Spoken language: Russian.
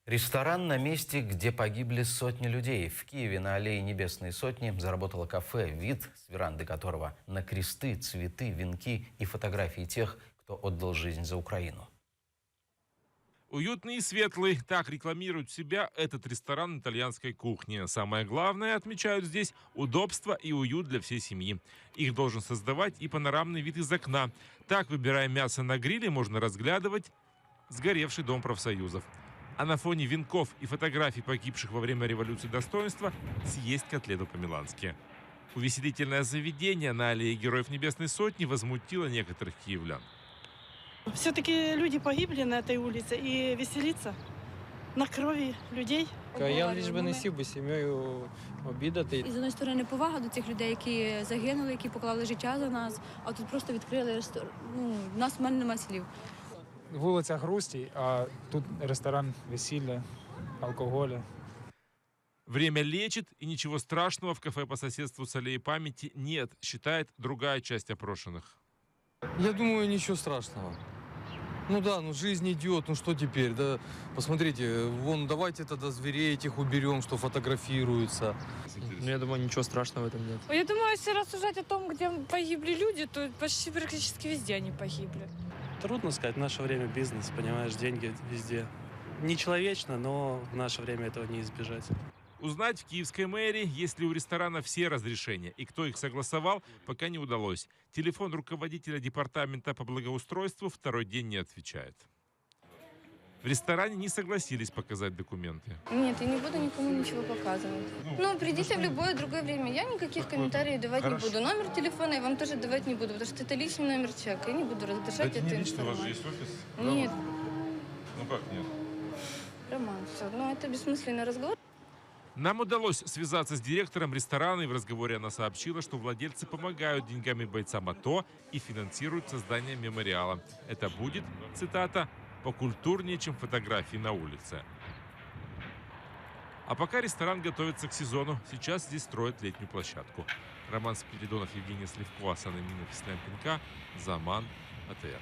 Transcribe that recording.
Ресторан на месте, где погибли сотни людей. В Киеве на аллее Небесной Сотни заработало кафе, вид с веранды которого на кресты, цветы, венки и фотографии тех, кто отдал жизнь за Украину. Уютный и светлый. Так рекламирует себя этот ресторан итальянской кухни. Самое главное, отмечают здесь, удобство и уют для всей семьи. Их должен создавать и панорамный вид из окна. Так, выбирая мясо на гриле, можно разглядывать сгоревший дом профсоюзов. А на фоне венков и фотографий погибших во время революции достоинства съесть котлету по-милански. Увеселительное заведение на аллее Героев Небесной Сотни возмутило некоторых киевлян. Все-таки люди погибли на этой улице, и веселиться на крови людей. Я лиш би не сів би сім'єю обідати. І з однієї сторони повага до цих людей, які загинули, які поклали життя за нас, а тут просто відкрили ресторан. У нас в мене немає слів. Вулиця Грусті, а тут ресторан весілля, алкоголя. Время лечит, и ничего страшного в кафе по соседству с аллеей памяти нет, считает другая часть опрошенных. Я думаю, ничего страшного. Ну да, ну жизнь идет, ну что теперь? Да, посмотрите, вон, давайте тогда зверей этих уберем, что фотографируются. Я думаю, ничего страшного в этом нет. Я думаю, если рассуждать о том, где погибли люди, то почти практически везде они погибли. Трудно сказать, в наше время бизнес, понимаешь, деньги везде. Нечеловечно, но в наше время этого не избежать. Узнать в киевской мэрии, есть ли у ресторана все разрешения и кто их согласовал, пока не удалось. Телефон руководителя департамента по благоустройству второй день не отвечает. В ресторане не согласились показать документы. Нет, я не буду никому ничего показывать. Ну, придите в любое другое время. Я никаких комментариев давать не буду. Номер телефона я вам тоже давать не буду, потому что это личный номер человека. Я не буду разглашать эту информацию. офис? Нет. Ну как нет? Роман, все. Ну, это бессмысленный разговор. Нам удалось связаться с директором ресторана, и в разговоре она сообщила, что владельцы помогают деньгами бойцам АТО и финансируют создание мемориала. Это будет, цитата, «покультурнее, чем фотографии на улице». А пока ресторан готовится к сезону, сейчас здесь строят летнюю площадку. Роман Спиридонов, Евгений Сливко, Асана Минов, Ислам Пинка, Заман, АТР.